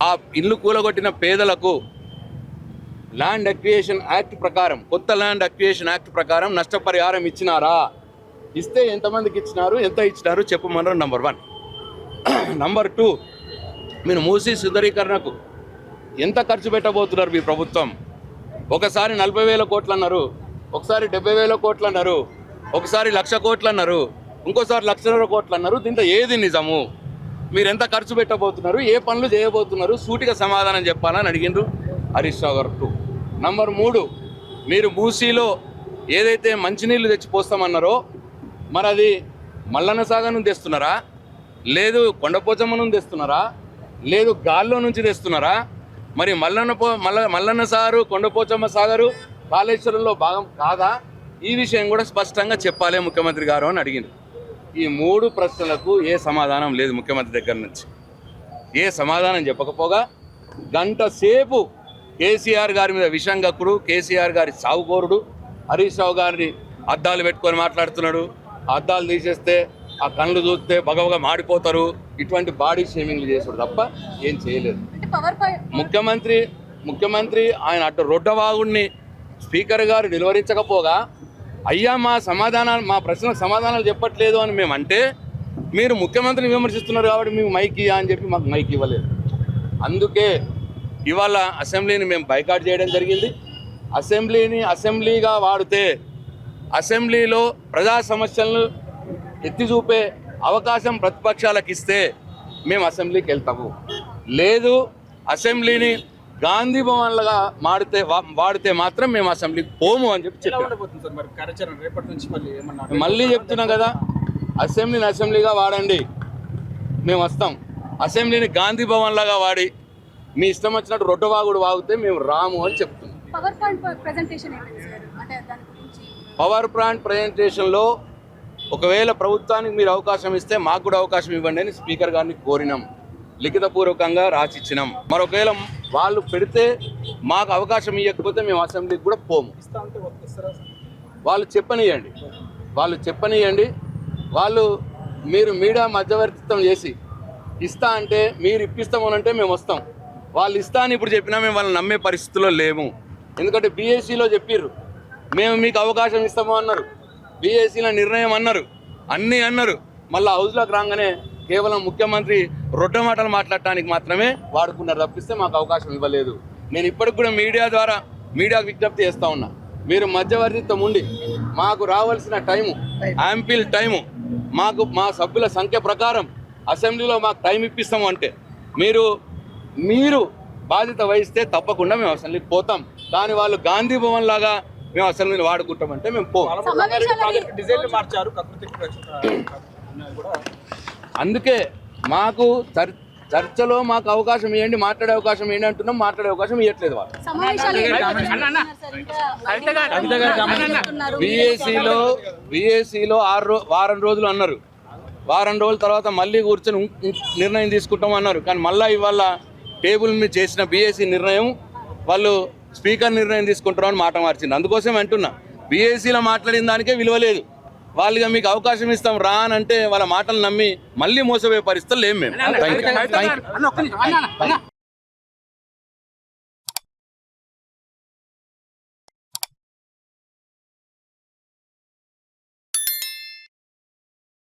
ఆ ఇల్లు కూలగొట్టిన పేదలకు ల్యాండ్ అక్విజిషన్ యాక్ట్ ప్రకారం, కొత్త ల్యాండ్ అక్విజిషన్ యాక్ట్ ప్రకారం నష్టపరిహారం ఇచ్చినారా? ఇస్తే ఎంతమందికి ఇచ్చినారు, ఎంత ఇచ్చినారు చెప్పమన్నారు. నంబర్ 1. నంబర్ 2, మీరు మూసీ సుందరీకరణకు ఎంత ఖర్చు పెట్టబోతున్నారు మీ ప్రభుత్వం? ఒకసారి 40,000 కోట్లు అన్నారు, ఒకసారి 70,000 కోట్లు అన్నారు, ఒకసారి 1,00,000 కోట్లు అన్నారు, ఇంకోసారి 1,50,000 కోట్లు అన్నారు. దీంట్లో ఏది నిజము? మీరు ఎంత ఖర్చు పెట్టబోతున్నారు, ఏ పనులు చేయబోతున్నారు? సూటిగా సమాధానం చెప్పాలని అడిగిండ్రు హరీష్ రావు గారు. 2. నంబర్ 3, మీరు మూసీలో ఏదైతే మంచినీళ్ళు తెచ్చి పోస్తామన్నారో మరి అది మల్లన్న సాగర్ నుంచి తెస్తున్నారా, లేదు కొండపోచమ్మ నుంచి తెస్తున్నారా, లేదు గాల్లో నుంచి తెస్తున్నారా? మరి మల్లన్న సాగరు, కొండపోచమ్మ సాగరు కాళేశ్వరంలో భాగం కాదా? ఈ విషయం కూడా స్పష్టంగా చెప్పాలి ముఖ్యమంత్రి గారు అని అడిగింది. ఈ 3 ప్రశ్నలకు ఏ సమాధానం లేదు ముఖ్యమంత్రి దగ్గర నుంచి. ఏ సమాధానం చెప్పకపోగా గంట సేపు కేసీఆర్ గారి మీద విషం గక్కుడు, కేసీఆర్ గారి సాగుకోరుడు, హరీష్ రావు గారిని అద్దాలు పెట్టుకొని మాట్లాడుతున్నాడు. అద్దాలు తీసేస్తే ఆ కళ్ళు చూస్తే బగబగా మాడిపోతారు, ఇటువంటి బాడీ షేమింగ్లు చేసాడు తప్ప ఏం చేయలేదు. ముఖ్యమంత్రి ఆయన అటు రొడ్డవాగుడిని స్పీకర్ గారు నిలువరించకపోగా అయ్యా మా ప్రశ్నలకు సమాధానాలు చెప్పట్లేదు అని మేము అంటే మీరు ముఖ్యమంత్రిని విమర్శిస్తున్నారు కాబట్టి మేము మైక్ ఇయ్యా అని చెప్పి మాకు మైక్ ఇవ్వలేదు. అందుకే ఇవాళ అసెంబ్లీని మేము బైకాట్ చేయడం జరిగింది. అసెంబ్లీగా వాడితే అసెంబ్లీలో ప్రజా సమస్యలను ఎత్తి చూపే అవకాశం ప్రతిపక్షాలకు ఇస్తే మేము అసెంబ్లీకి వెళ్తాము. లేదు అసెంబ్లీని గాంధీ భవన్లుగా వాడితే మాత్రం మేము అసెంబ్లీకి పోము అని చెప్పి మళ్ళీ చెప్తున్నాం కదా, అసెంబ్లీగా వాడండి, మేము వస్తాం. అసెంబ్లీని గాంధీ భవన్ లాగా వాడి మీ ఇష్టం వచ్చినట్టు రొట్టవాగుడు వాగితే మేము రాము అని చెప్తున్నాం. పవర్ పాయింట్ ప్రజెంటేషన్లో ఒకవేళ ప్రభుత్వానికి మీరు అవకాశం ఇస్తే మాకు కూడా అవకాశం ఇవ్వండి అని స్పీకర్ గారిని కోరినాం, లిఖితపూర్వకంగా రాసిచ్చినాం. మరొకవేళ వాళ్ళు పెడితే మాకు అవకాశం ఇవ్వకపోతే మేము అసెంబ్లీకి కూడా పోము. వాళ్ళు చెప్పనియండి. మీరు మీడియా మధ్యవర్తిత్వం చేసి ఇస్తా అంటే మీరు ఇప్పిస్తామనంటే మేము వస్తాం. వాళ్ళు ఇస్తా అని ఇప్పుడు చెప్పినా మేము వాళ్ళని నమ్మే పరిస్థితుల్లో లేము. ఎందుకంటే బీఏసీలో చెప్పిర్రు మేము మీకు అవకాశం ఇస్తాము అన్నారు, బీఏసీలో నిర్ణయం అన్నారు, అన్నీ అన్నారు. మళ్ళీ హౌస్లోకి రాగానే కేవలం ముఖ్యమంత్రి రొడ్డ మాటలు మాట్లాడటానికి మాత్రమే వాడుకున్నారు తప్పిస్తే మాకు అవకాశం ఇవ్వలేదు. నేను ఇప్పటికి కూడా మీడియాకు విజ్ఞప్తి చేస్తూ ఉన్నా, మీరు మధ్యవర్తిత్వం ఉండి మాకు రావాల్సిన యాంపిల్ టైము మా సభ్యుల సంఖ్య ప్రకారం అసెంబ్లీలో మాకు టైం ఇప్పిస్తాము అంటే మీరు బాధ్యత వహిస్తే తప్పకుండా మేము అసెంబ్లీకి పోతాం. కానీ వాళ్ళు గాంధీ భవన్ లాగా మేము అసెంబ్లీని వాడుకుంటామంటే మేము అందుకే మాకు చర్చలో మాకు అవకాశం ఇవ్వండి, మాట్లాడే అవకాశం ఏంటి అంటున్నాం, మాట్లాడే అవకాశం ఇవ్వట్లేదు వాళ్ళు. బీఏసీలో వారం రోజులు అన్నారు, వారం రోజుల తర్వాత మళ్ళీ కూర్చొని నిర్ణయం తీసుకుంటాం అన్నారు. కానీ మళ్ళీ ఇవాళ టేబుల్ మీద చేసిన బీఏసీ నిర్ణయం వాళ్ళు స్పీకర్ నిర్ణయం తీసుకుంటారని మాట మార్చింది. అందుకోసం అంటున్నా, బీఏసీలో మాట్లాడిన దానికే విలువ లేదు. వాళ్ళుగా మీకు అవకాశం ఇస్తాం రా అని అంటే వాళ్ళ మాటలు నమ్మి మళ్ళీ మోసపోయే పరిస్థితులు లేము మేము.